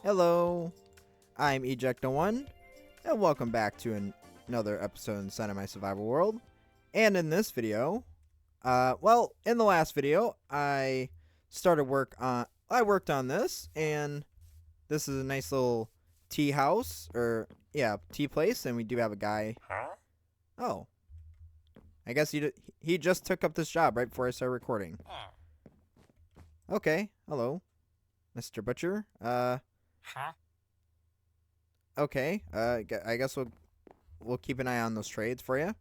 Hello, I'm Eject01, and welcome back to another episode inside of my survival world. And in this video, in the last video, I worked on this, and this is a nice little tea house, tea place, and we do have a guy. Huh? Oh, I guess he just took up this job right before I started recording. Okay, hello, Mr. Butcher. Huh? Okay, I guess we'll keep an eye on those trades for you.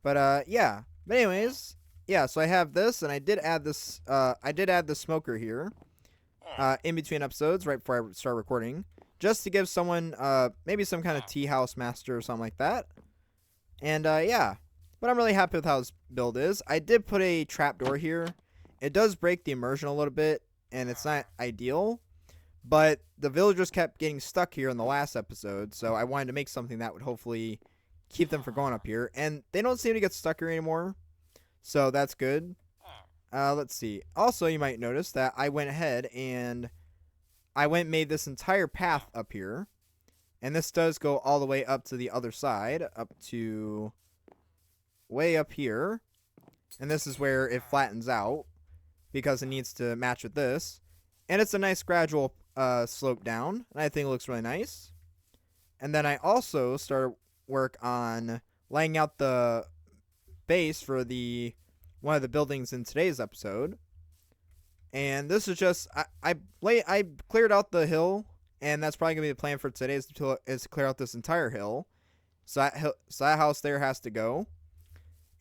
But yeah. But anyways, yeah. So I have this, and I did add this. I did add the smoker here, in between episodes, right before I start recording, just to give someone maybe some kind of tea house master or something like that. And yeah. But I'm really happy with how this build is. I did put a trapdoor here. It does break the immersion a little bit, and it's not ideal. But the villagers kept getting stuck here in the last episode, so I wanted to make something that would hopefully keep them from going up here. And they don't seem to get stuck here anymore, so that's good. Let's see. Also, you might notice that I went ahead and made this entire path up here. And this does go all the way up to the other side, up to way up here. And this is where it flattens out, because it needs to match with this. And it's a nice gradual slope down, and I think it looks really nice. And then I also started work on laying out the base for one of the buildings in today's episode. And this is just I cleared out the hill, and that's probably gonna be the plan for today is to clear out this entire hill. So that house there has to go.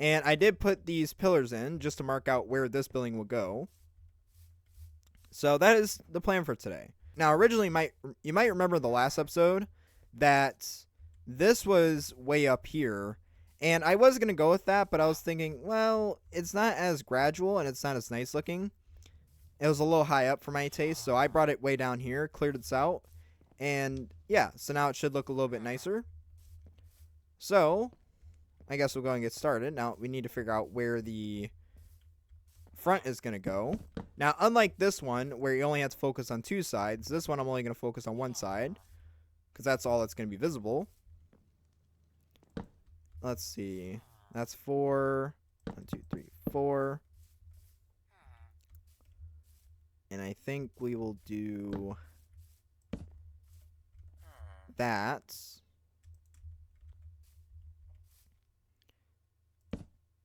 And I did put these pillars in just to mark out where this building will go. So that is the plan for today. Now, originally, you might remember the last episode that this was way up here, and I was going to go with that, but I was thinking, well, it's not as gradual, and it's not as nice looking. It was a little high up for my taste, so I brought it way down here, cleared this out, and yeah, so now it should look a little bit nicer. So, I guess we'll go and get started. Now, we need to figure out where the front is going to go. Now, unlike this one, where you only have to focus on two sides, this one I'm only going to focus on one side, because that's all that's going to be visible. Let's see. That's 4. 1, 2, 3, 4. And I think we will do that.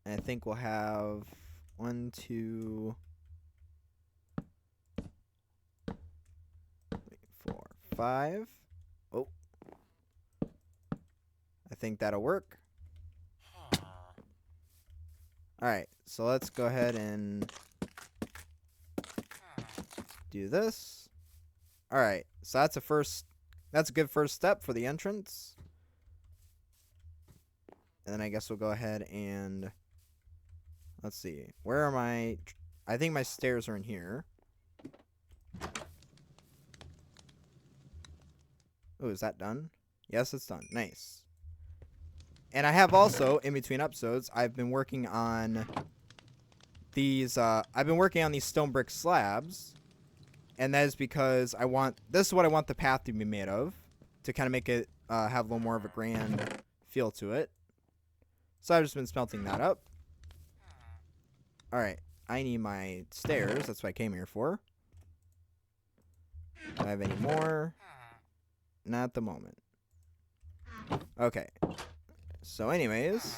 And I think we'll have 1, 2, 3, 4, 5. Oh. I think that'll work. Alright, so let's go ahead and do this. Alright, so that's a good first step for the entrance. And then I guess we'll go ahead and let's see. Where are I think my stairs are in here. Oh, is that done? Yes, it's done. Nice. And I have also, in between episodes, I've been working on these stone brick slabs. And that is because this is what I want the path to be made of, to kind of make it have a little more of a grand feel to it. So I've just been smelting that up. Alright, I need my stairs. That's what I came here for. Do I have any more? Not at the moment. Okay. So anyways,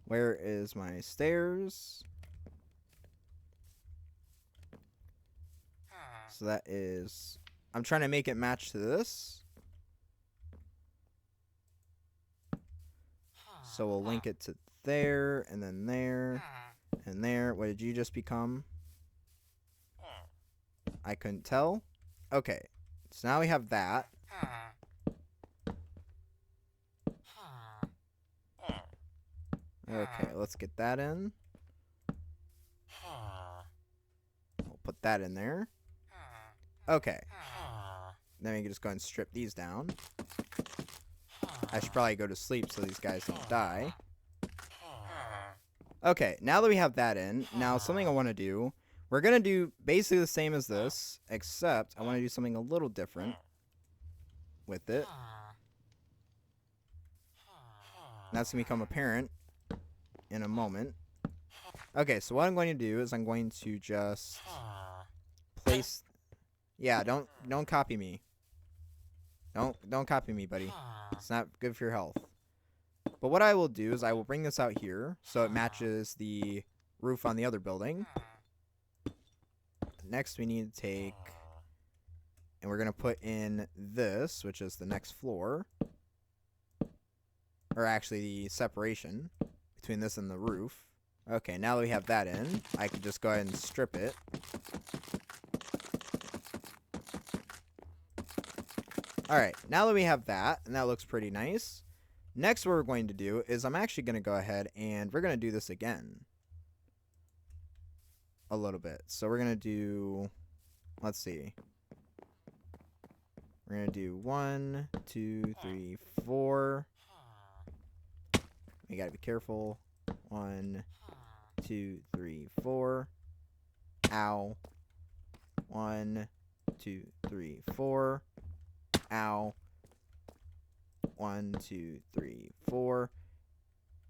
where is my stairs? So that is, I'm trying to make it match to this. So we'll link it to there, and then there, and there. What did you just become? I couldn't tell. Okay, so now we have that. Okay, let's get that in. We'll put that in there. Okay. Then we can just go and strip these down. I should probably go to sleep so these guys don't die. Okay, now that we have that in, now something I want to do We're going to do basically the same as this, except I want to do something a little different with it. That's going to become apparent in a moment. Okay, so what I'm going to do is I'm going to just place... Yeah, don't copy me. Don't copy me, buddy. It's not good for your health. But what I will do is I will bring this out here so it matches the roof on the other building. Next we need to take... And we're going to put in this, which is the next floor. Or actually the separation between this and the roof. Okay, now that we have that in, I can just go ahead and strip it. Alright, now that we have that, and that looks pretty nice, next what we're going to do is I'm actually going to go ahead and we're going to do this again. A little bit. So we're going to do, let's see. We're going to do 1, 2, 3, 4. We got to be careful. 1, 2, 3, 4. Ow. 1, 2, 3, 4. Ow. 1, 2, 3, 4.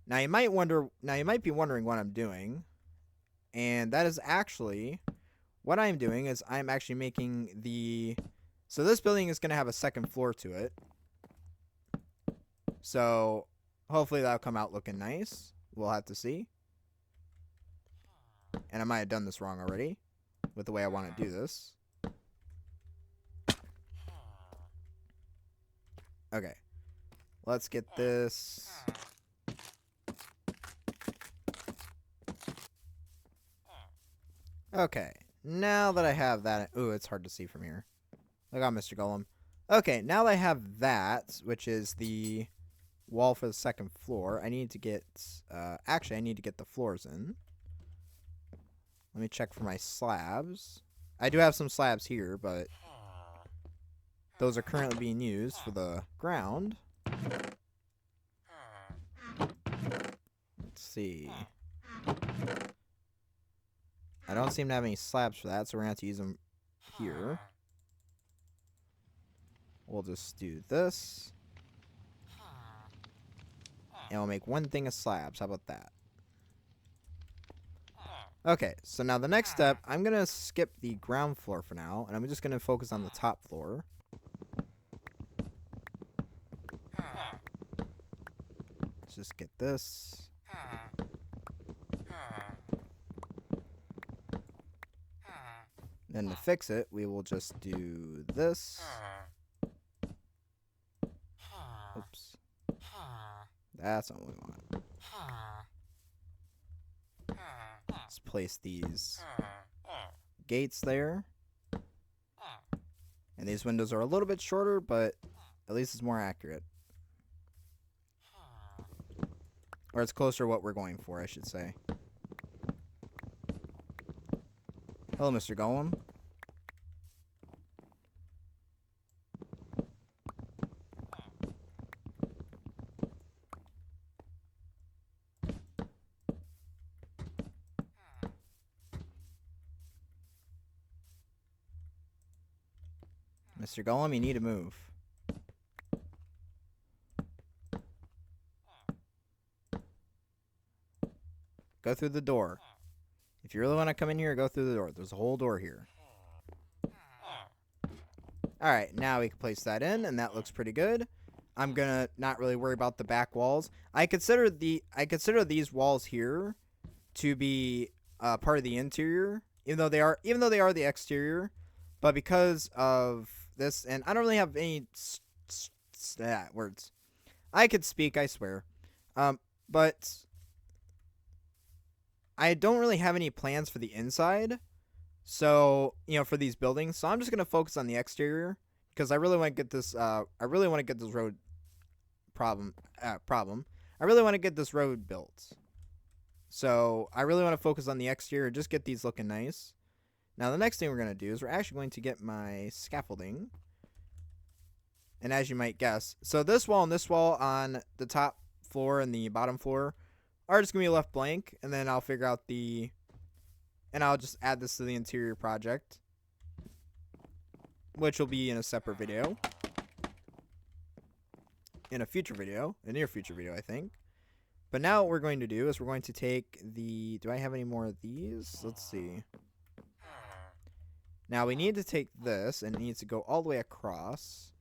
Now you might be wondering what I'm doing. And that is actually what I'm doing is I'm actually making the... So this building is going to have a second floor to it. So hopefully that'll come out looking nice. We'll have to see. And I might have done this wrong already with the way I want to do this. Okay. Let's get this. Okay. Now that I have that. Ooh, it's hard to see from here. Look out, Mr. Golem. Okay, now that I have that, which is the wall for the second floor, I need to get... actually, I need to get the floors in. Let me check for my slabs. I do have some slabs here, but those are currently being used for the ground. Let's see. I don't seem to have any slabs for that, so we're going to have to use them here. We'll just do this. And we'll make one thing of slabs. How about that? Okay, so now the next step, I'm going to skip the ground floor for now, and I'm just going to focus on the top floor. Let's just get this. Then to fix it, we will just do this. Oops. That's not what we want. Let's place these gates there. And these windows are a little bit shorter, but at least it's more accurate. Or it's closer to what we're going for, I should say. Hello, Mr. Golem. Mr. Golem, you need to move. Go through the door. If you really want to come in here, go through the door. There's a whole door here. Alright, now we can place that in, and that looks pretty good. I'm gonna not really worry about the back walls. I consider these walls here to be part of the interior, even though they are the exterior. But because of this, and I don't really have any words. I could speak, I swear. But I don't really have any plans for the inside. So, for these buildings. So I'm just going to focus on the exterior because I really want to get this road problem. I really want to get this road built. So, I really want to focus on the exterior, just get these looking nice. Now, the next thing we're going to do is we're actually going to get my scaffolding. And as you might guess, so this wall and this wall on the top floor and the bottom floor are just going to be left blank. And then I'll figure out the And I'll just add this to the interior project, which will be in a separate video. In a future video, a near future video, I think. But now what we're going to do is we're going to take the... Do I have any more of these? Let's see. Now we need to take this, and it needs to go all the way across.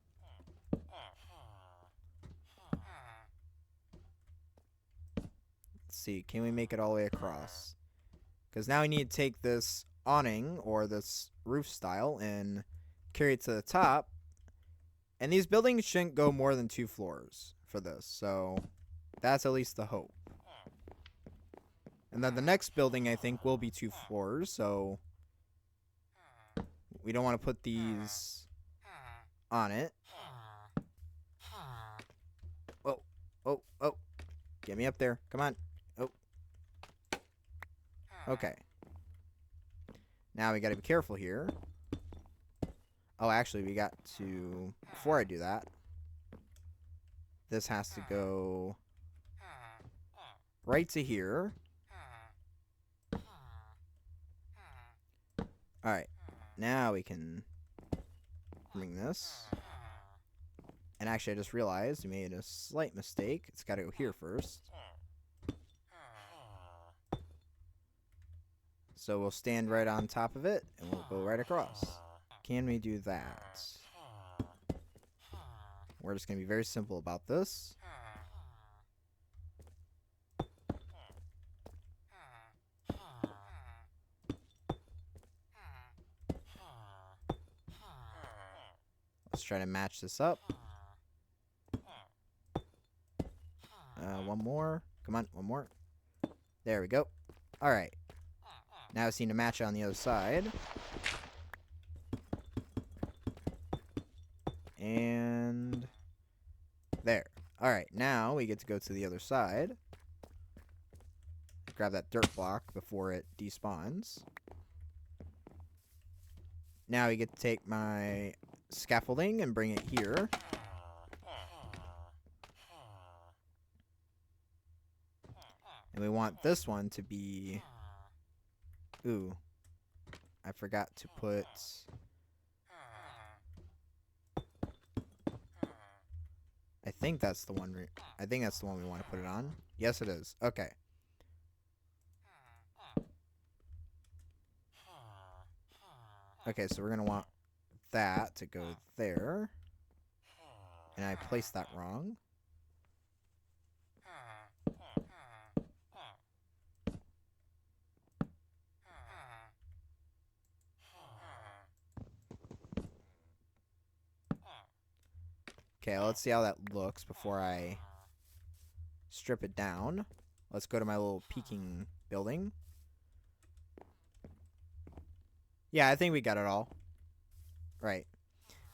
Let's see. Can we make it all the way across? Because now we need to take this awning, or this roof style, and carry it to the top. And these buildings shouldn't go more than 2 floors for this, so that's at least the hope. And then the next building, I think, will be 2 floors, so we don't want to put these on it. Oh, oh, oh. Get me up there. Come on. Oh. Okay. Now we got to be careful here. Oh, actually, we got to... Before I do that, this has to go right to here. Alright. Now we can bring this. And actually, I just realized we made a slight mistake. It's got to go here first. So we'll stand right on top of it, and we'll go right across. Can we do that? We're just going to be very simple about this. Let's try to match this up. One more. Come on, one more. There we go. Alright. Now I seem to match it on the other side. And there. Alright, now we get to go to the other side. Grab that dirt block before it despawns. Now we get to take my scaffolding and bring it here. And we want this one to be... Ooh. I forgot to put... I think that's the one we want to put it on. Yes, it is. Okay. Okay, so we're going to want that to go there. And I placed that wrong. Okay, let's see how that looks before I strip it down. Let's go to my little peeking building. Yeah, I think we got it all. Right.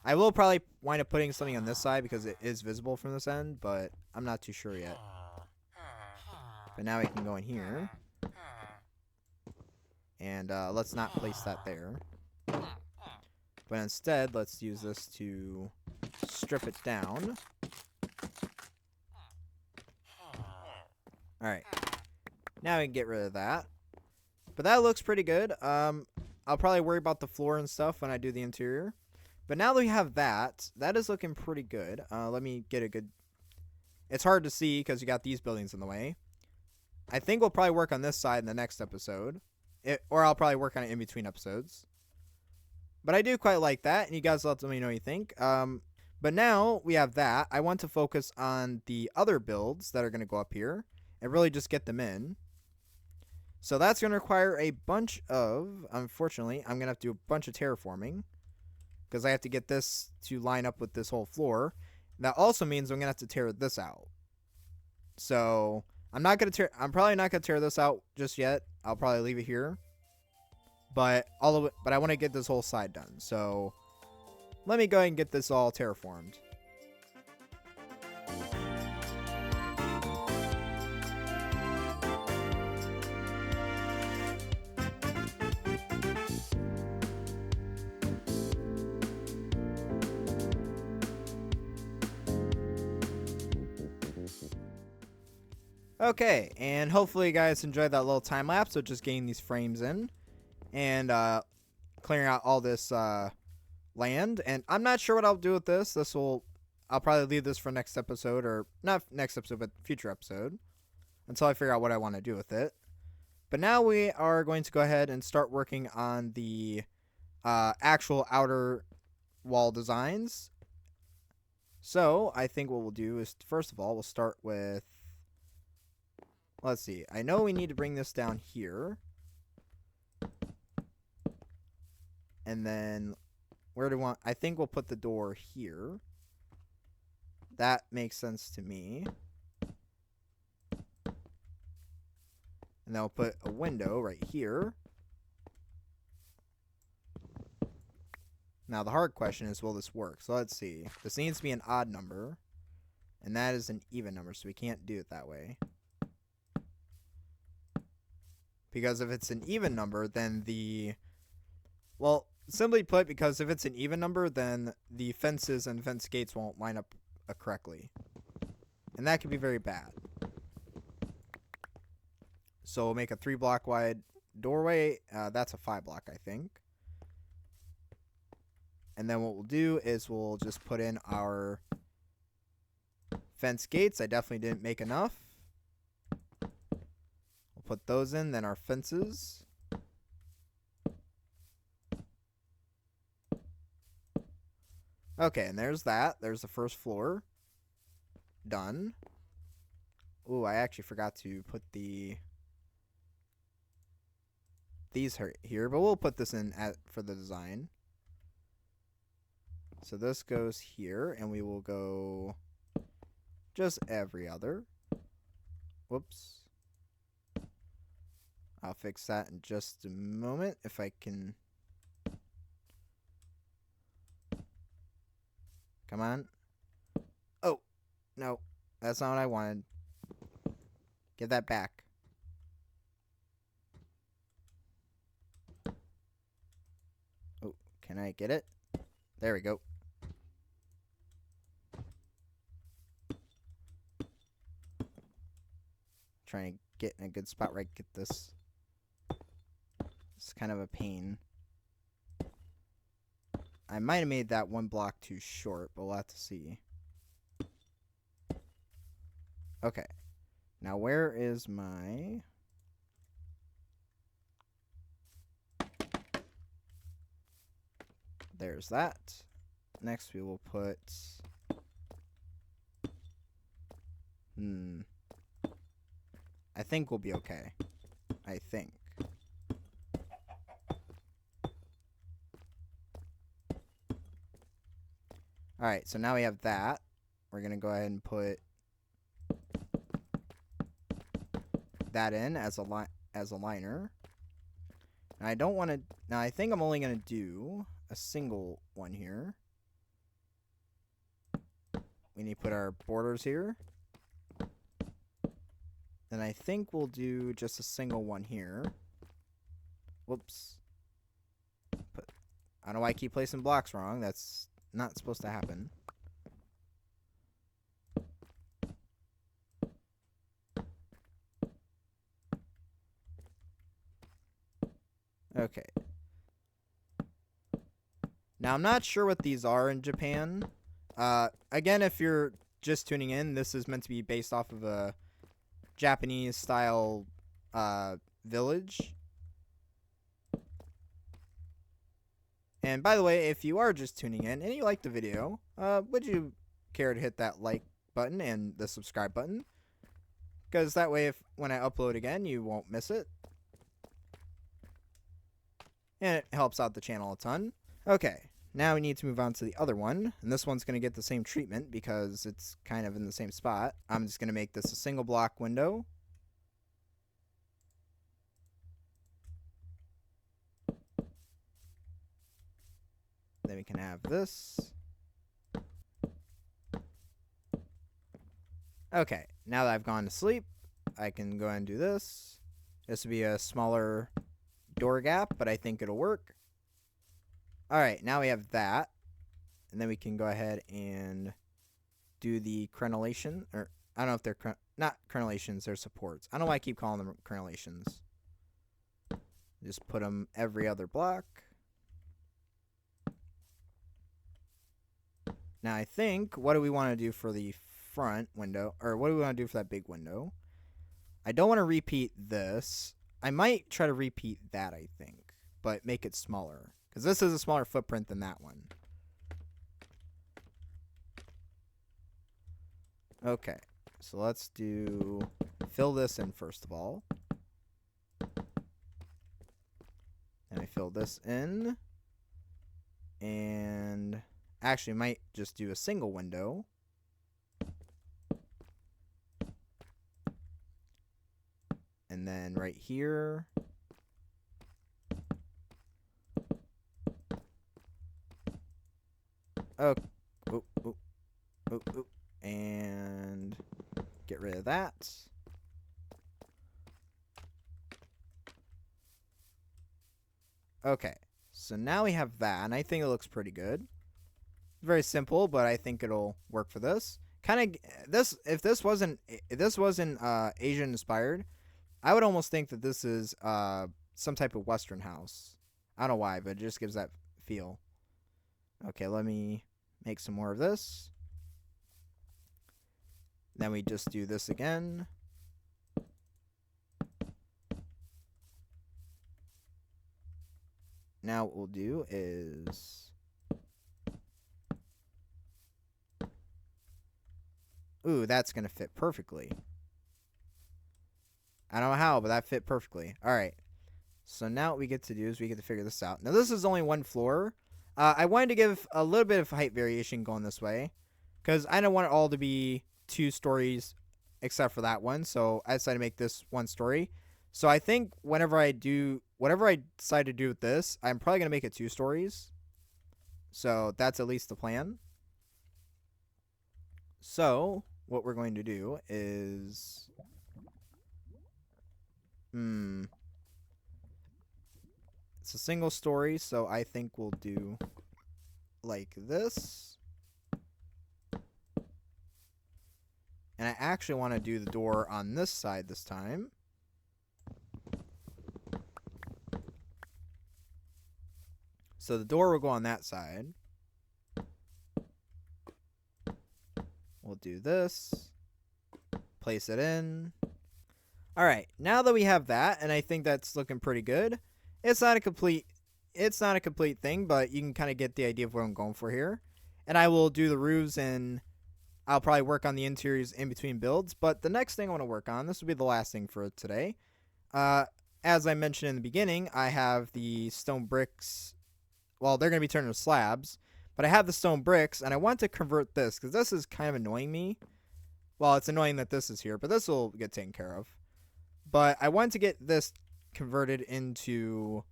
I will probably wind up putting something on this side because it is visible from this end, but I'm not too sure yet. But now we can go in here. And let's not place that there. But instead, let's use this to strip it down. Alright. Now we can get rid of that. But that looks pretty good. I'll probably worry about the floor and stuff when I do the interior. But now that we have that, that is looking pretty good. Let me get a good... It's hard to see because you got these buildings in the way. I think we'll probably work on this side in the next episode. Or I'll probably work on it in between episodes. But I do quite like that, and you guys let me know what you think. But now we have that. I want to focus on the other builds that are going to go up here and really just get them in. So that's going to require a bunch of, unfortunately, I'm going to have to do a bunch of terraforming because I have to get this to line up with this whole floor. That also means I'm going to have to tear this out. So I'm probably not going to tear this out just yet. I'll probably leave it here. But I want to get this whole side done. So let me go ahead and get this all terraformed. Okay, and hopefully you guys enjoyed that little time lapse of just getting these frames in. and clearing out all this land. And I'm not sure what I'll do with this. I'll probably leave this for next episode, or not next episode, but future episode, until I figure out what I want to do with it. But now we are going to go ahead and start working on the actual outer wall designs. So I think what we'll do is, first of all, we'll start with, let's see, I know we need to bring this down here. And then where do we want, I think we'll put the door here. That makes sense to me. And then we'll put a window right here. Now the hard question is, will this work? So let's see. This needs to be an odd number. And that is an even number, so we can't do it that way. Because if it's an even number, then well, simply put, because if it's an even number, then the fences and fence gates won't line up correctly. And that could be very bad. So we'll make a 3-block wide doorway. That's a 5-block, I think. And then what we'll do is we'll just put in our fence gates. I definitely didn't make enough. We'll put those in, then our fences. Okay, and there's that. There's the first floor. Done. Ooh, I actually forgot to put these here, but we'll put this in for the design. So this goes here, and we will go just every other. Whoops. I'll fix that in just a moment if I can. Come on. Oh, no. That's not what I wanted. Give that back. Oh, can I get it? There we go. Trying to get in a good spot where I get this. It's kind of a pain. I might have made that 1 block too short, but we'll have to see. Okay. Now where is my... There's that. Next we will put... I think we'll be okay. I think. Alright, so now we have that. We're going to go ahead and put that in as a liner. And I don't want to... Now, I think I'm only going to do a single one here. We need to put our borders here. Then I think we'll do just a single one here. Whoops. I don't know why I keep placing blocks wrong. That's not supposed to happen. Okay. Now, I'm not sure what these are in Japan. Again, if you're just tuning in, this is meant to be based off of a Japanese-style village. And by the way, if you are just tuning in and you like the video, would you care to hit that like button and the subscribe button? Because that way, when I upload again, you won't miss it. And it helps out the channel a ton. Okay, now we need to move on to the other one. And this one's going to get the same treatment because it's kind of in the same spot. I'm just going to make this a single block window. Then we can have this. Okay, now that I've gone to sleep, I can go ahead and do this. This would be a smaller door gap, but I think it'll work. Alright, now we have that. And then we can go ahead and do the crenellation. Or, I don't know if they're not crenellations, they're supports. I don't know why I keep calling them crenellations. Just put them every other block. Now I think, what do we want to do for the front window? Or what do we want to do for that big window? I don't want to repeat this. I might try to repeat that, I think. But make it smaller. Because this is a smaller footprint than that one. Okay. So let's fill this in first of all. And I fill this in. And actually might just do a single window. And then right here. Oh, oh, oh, oh, oh. And get rid of that. Okay, so now we have that, and I think it looks pretty good. Very simple, but I think it'll work for this. Kind of this. If this wasn't Asian inspired, I would almost think that this is some type of Western house. I don't know why, but it just gives that feel. Okay, let me make some more of this. Then we just do this again. Now what we'll do is... Ooh, that's going to fit perfectly. I don't know how, but that fit perfectly. Alright. So now what we get to do is we get to figure this out. Now this is only one floor. I wanted to give a little bit of height variation going this way. Because I don't want it all to be 2 stories except for that one. So I decided to make this 1 story. So I think whatever I decide to do with this, I'm probably going to make it 2 stories. So that's at least the plan. So what we're going to do is... It's a single story, so I think we'll do like this. And I actually want to do the door on this side this time. So the door will go on that side. We'll do this. Place it in. Alright, now that we have that, and I think that's looking pretty good. It's not a complete thing, but you can kind of get the idea of what I'm going for here. And I will do the roofs, and I'll probably work on the interiors in between builds. But the next thing I want to work on, this will be the last thing for today. As I mentioned in the beginning, I have the stone bricks. Well, they're going to be turned into slabs. But I have the stone bricks, and I want to convert this, because this is kind of annoying me. Well, it's annoying that this is here, but this will get taken care of. But I want to get this converted into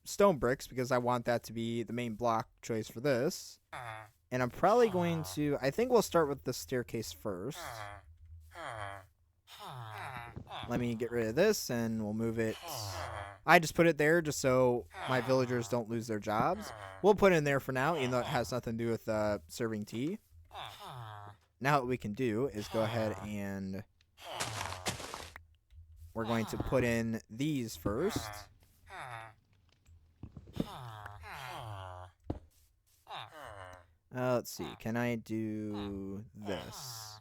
stone bricks, because I want that to be the main block choice for this. And I'm probably going to... I think we'll start with the staircase first. Let me get rid of this, and we'll move it... I just put it there just so my villagers don't lose their jobs. We'll put it in there for now, even though it has nothing to do with serving tea. Now what we can do is go ahead and... We're going to put in these first. Let's see. Can I do this?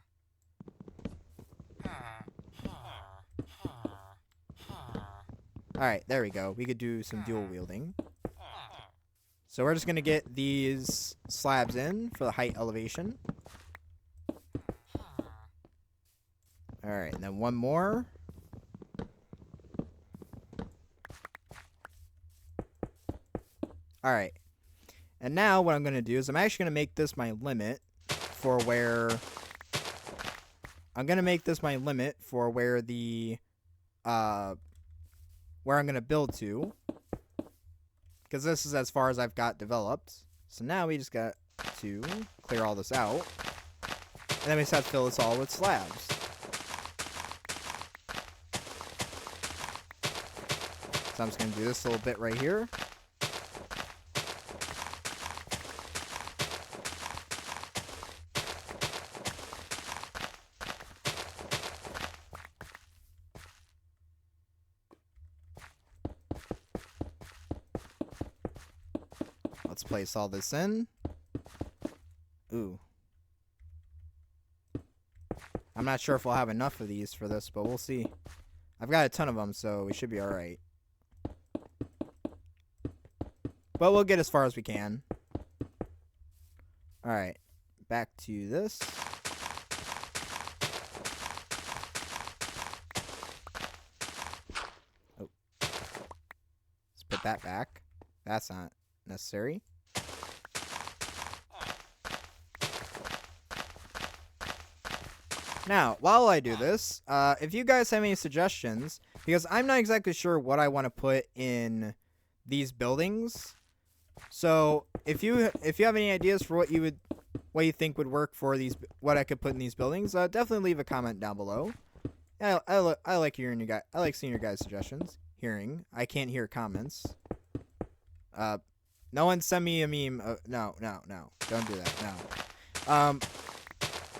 Alright, there we go. We could do some dual wielding. So we're just going to get these slabs in for the height elevation. Alright, and then one more. Alright. And now what I'm going to do is I'm actually going to make this my limit for where... I'm going to make this my limit for where the... where I'm going to build to. Because this is as far as I've got developed. So now we just got to clear all this out. And then we just have to fill this all with slabs. So I'm just going to do this little bit right here. place all this in. Ooh. I'm not sure if we'll have enough of these for this, but we'll see. I've got a ton of them, so we should be alright. But we'll get as far as we can. Alright. Back to this. Oh. Let's put that back. That's not necessary. Now, while I do this, if you guys have any suggestions, because I'm not exactly sure what I want to put in these buildings, so if you have any ideas for what you think would work for these, what I could put in these buildings, definitely leave a comment down below. I like hearing you guys. I like seeing your guys' suggestions. I can't hear comments. No one send me a meme. No, don't do that. No.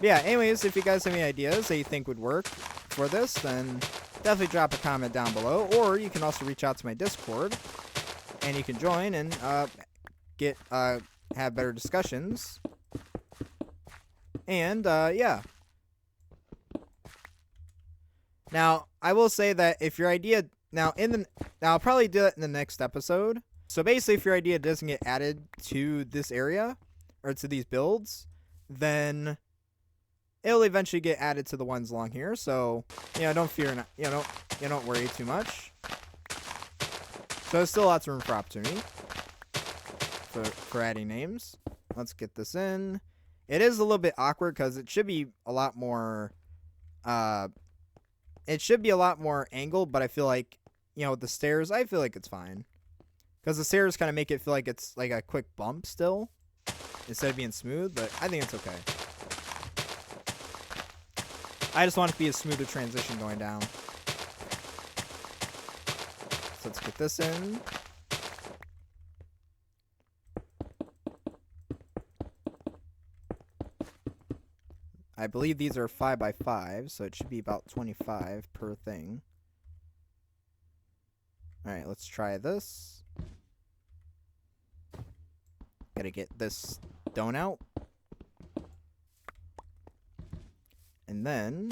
Yeah, anyways, if you guys have any ideas that you think would work for this, then definitely drop a comment down below. Or you can also reach out to my Discord, and you can join and have better discussions. And yeah. Now, I will say that if your idea now I'll probably do it in the next episode. So basically, if your idea doesn't get added to this area or to these builds, then it'll eventually get added to the ones along here. So, don't fear, don't worry too much. So there's still lots of room for opportunity for adding names. Let's get this in. It is a little bit awkward because it should be a lot more angled, but I feel like, with the stairs, I feel like it's fine. Because the stairs kind of make it feel like it's like a quick bump still, instead of being smooth, but I think it's okay. I just want it to be a smoother transition going down. So let's get this in. I believe these are 5x5, so it should be about 25 per thing. Alright, let's try this. Gotta get this stone out. And then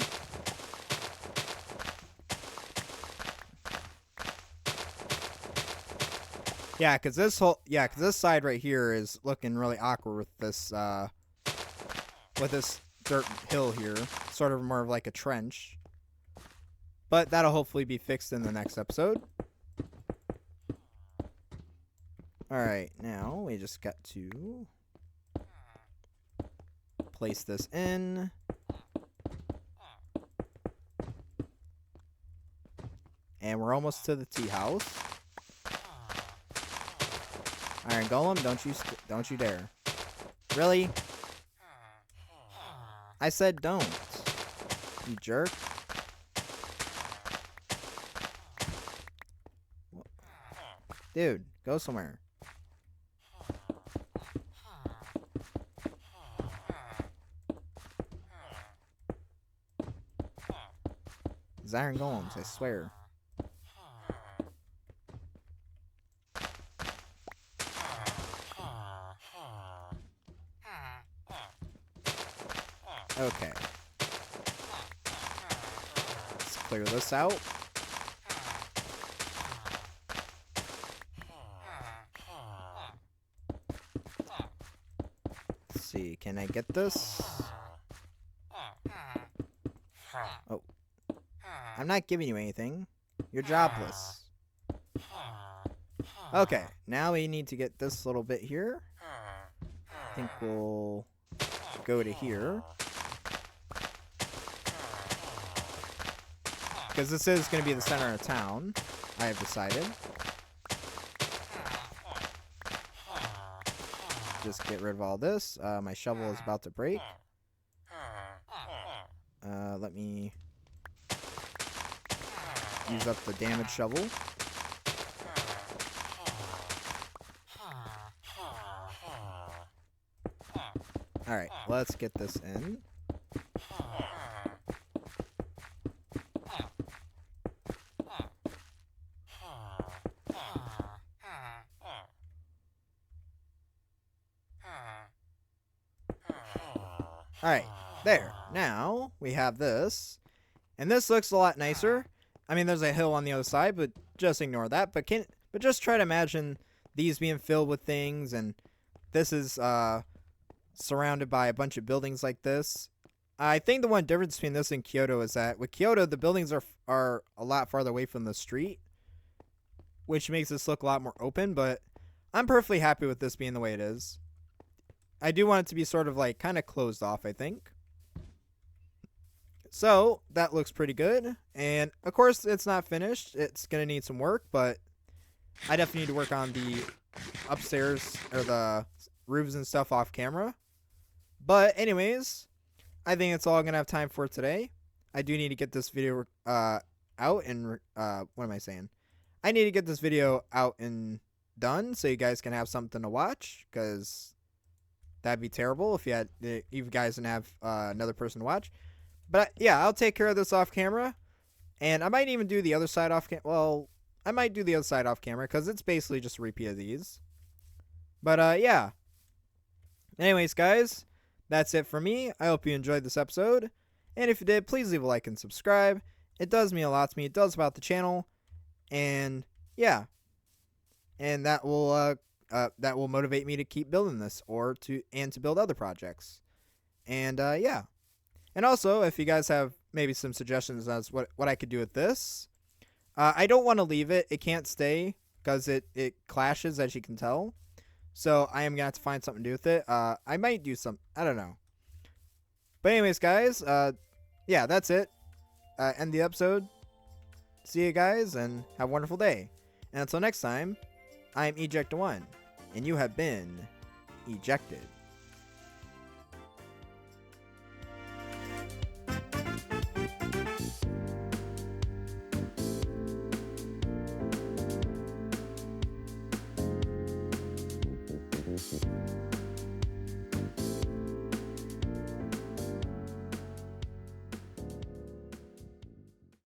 yeah, cause this side right here is looking really awkward with this dirt hill here, sort of more of like a trench. But that'll hopefully be fixed in the next episode. Alright, now we just got to place this in. And we're almost to the tea house. Iron Golem, don't you dare. Really? I said don't. You jerk. Dude, go somewhere. These iron golems, I swear. Okay. Let's clear this out. Let's see, can I get this? Oh. I'm not giving you anything. You're jobless. Okay, now we need to get this little bit here. I think we'll go to here. Because this is going to be the center of town, I have decided. Just get rid of all this. My shovel is about to break. Let me use up the damaged shovel. Alright, let's get this in. Alright, there. Now, we have this. And this looks a lot nicer. I mean, there's a hill on the other side, but just ignore that. But just try to imagine these being filled with things, and this is surrounded by a bunch of buildings like this. I think the one difference between this and Kyoto is that with Kyoto, the buildings are a lot farther away from the street, which makes this look a lot more open, but I'm perfectly happy with this being the way it is. I do want it to be sort of like kind of closed off, I think. So that looks pretty good. And of course, it's not finished. It's going to need some work, but I definitely need to work on the upstairs or the roofs and stuff off camera. But anyways, I think that's all I'm going to have time for today. I do need to get this video out and what am I saying? I need to get this video out and done so you guys can have something to watch, because that'd be terrible if you guys didn't have another person to watch. But yeah, I'll take care of this off camera, and I might even do the other side off camera. Well, I might do the other side off camera because it's basically just a repeat of these. But yeah. Anyways, guys, that's it for me. I hope you enjoyed this episode, and if you did, please leave a like and subscribe. It does mean a lot to me. It does about the channel, and yeah, and that will motivate me to keep building this to build other projects, and yeah. And also, if you guys have maybe some suggestions as what I could do with this, I don't want to leave it. It can't stay because it clashes, as you can tell. So I am going to have to find something to do with it. I might do some. I don't know. But anyways, guys, yeah, that's it. End the episode. See you guys, and have a wonderful day. And until next time, I'm Eject1, and you have been ejected.